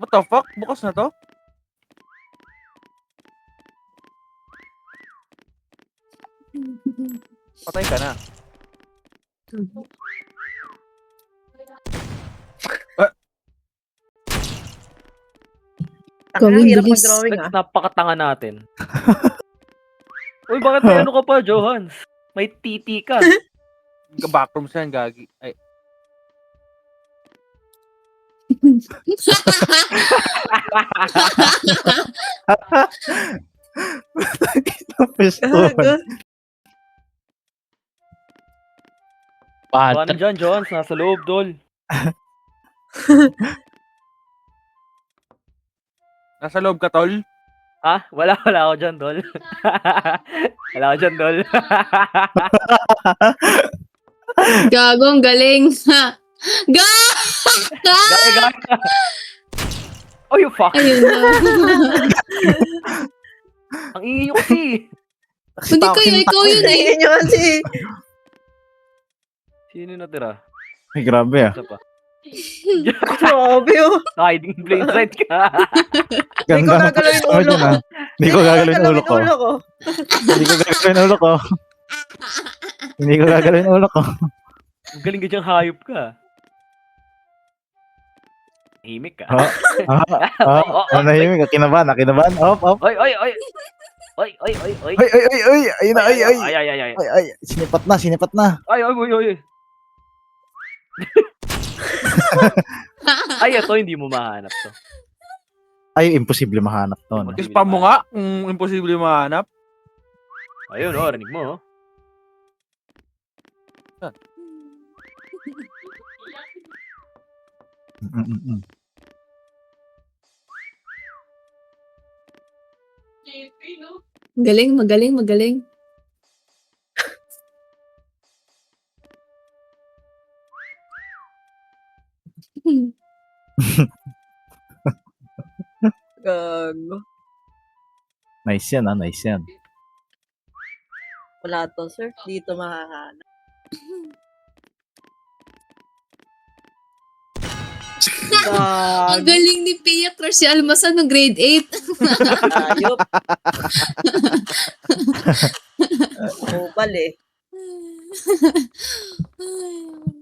What the fuck? Bukas na to? Patay ka na. Gawin, Hirap bilis. mag-drawing Lex, ah. napakatanga natin. Uy, bakit may ano ka pa, Johans? May titi ka. Backrooms yan, gagi. Ay, Piston. Paano Patrick. dyan, Johans? Nasa loob, Dol. nasa loob ka, tol? Ah, wala ako dyan, Dol. Wala ako dyan, Dol. Gago, ang galing. Gaya. Oh, you fuck. Ayun na. Ang ingay nyo kasi. Hindi kayo, ikaw yun eh. Tingin nyo kasi. Sino natira? Ay, grabe ah. Isa pa. Grabe oh. Hiding in plain sight ka. Hindi ko Ganda ng gagalawin pwesto mo ulo dyan, ko. ah. Hindi ko gagalawin ulo ko. Hindi ko gagalawin ulo ko. Hindi ko gagalawin ulo ko. Ang galing ka dyang hayop ka. Himik ka. Nahimik ka. Kinabahan. Op. Oy, oy, oy. Oy, oy, oy, oy. Ay. Ayun na, ay. Ay. Ay. Sinipat na. Ay, oy. Ay, ito hindi mo mahanap to. Ay, imposible mahanap to. No? Spam mo nga kung imposible mahanap. Ayun, oh, rinig mo, oh. Mm. Magaling. Gago. Nice yan. Wala to, sir. Dito makakahanap. Ang galing ni Pia Crush si Almasan ng grade 8. Ayop. Kupal eh. Ay,